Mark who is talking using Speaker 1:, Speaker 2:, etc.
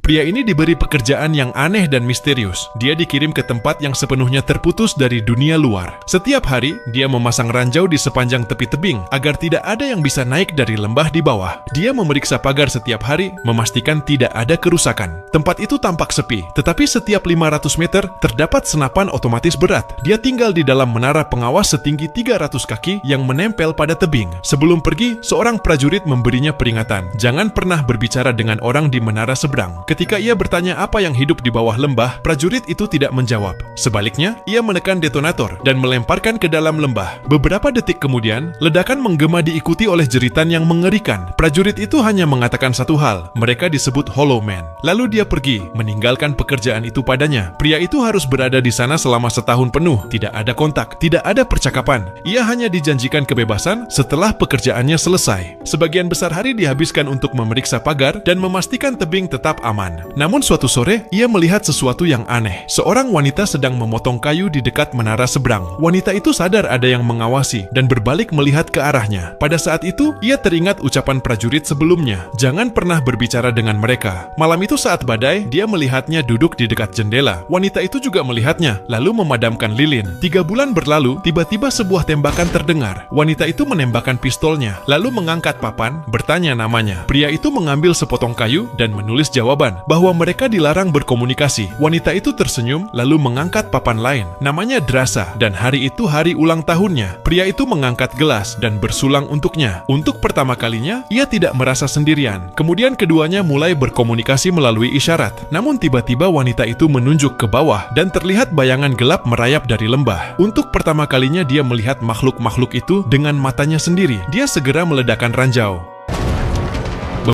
Speaker 1: Pria ini diberi pekerjaan yang aneh dan misterius. Dia dikirim ke tempat yang sepenuhnya terputus dari dunia luar. Setiap hari, dia memasang ranjau di sepanjang tepi tebing agar tidak ada yang bisa naik dari lembah di bawah. Dia memeriksa pagar setiap hari, memastikan tidak ada kerusakan. Tempat itu tampak sepi, tetapi setiap 500 meter terdapat senapan otomatis berat. Dia tinggal di dalam menara pengawas setinggi 300 kaki yang menempel pada tebing. Sebelum pergi, seorang prajurit memberinya peringatan. Jangan pernah berbicara dengan orang di menara seberang. Ketika ia bertanya apa yang hidup di bawah lembah, prajurit itu tidak menjawab. Sebaliknya, ia menekan detonator dan melemparkan ke dalam lembah. Beberapa detik kemudian, ledakan menggema diikuti oleh jeritan yang mengerikan. Prajurit itu hanya mengatakan satu hal, mereka disebut Hollow Man. Lalu dia pergi, meninggalkan pekerjaan itu padanya. Pria itu harus berada di sana selama setahun penuh. Tidak ada kontak, tidak ada percakapan. Ia hanya dijanjikan kebebasan setelah pekerjaannya selesai. Sebagian besar hari dihabiskan untuk memeriksa pagar dan memastikan tebing tetap aman. Namun suatu sore, ia melihat sesuatu yang aneh. Seorang wanita sedang memotong kayu di dekat menara seberang. Wanita itu sadar ada yang mengawasi dan berbalik melihat ke arahnya. Pada saat itu, ia teringat ucapan prajurit sebelumnya. Jangan pernah berbicara dengan mereka. Malam itu saat badai, dia melihatnya duduk di dekat jendela. Wanita itu juga melihatnya, lalu memadamkan lilin. 3 bulan berlalu, tiba-tiba sebuah tembakan terdengar. Wanita itu menembakkan pistolnya, lalu mengangkat papan, bertanya namanya. Pria itu mengambil sepotong kayu dan menulis jawaban, bahwa mereka dilarang berkomunikasi. Wanita itu tersenyum, lalu mengangkat papan lain. Namanya Drasa, dan hari itu hari ulang tahunnya. Pria itu mengangkat gelas dan bersulang untuknya. Untuk pertama kalinya, ia tidak merasa sendirian. Kemudian keduanya mulai berkomunikasi melalui isyarat. Namun tiba-tiba wanita itu menunjuk ke bawah, dan terlihat bayangan gelap merayap dari lembah. Untuk pertama kalinya dia melihat makhluk-makhluk itu dengan matanya sendiri. Dia segera meledakkan ranjau.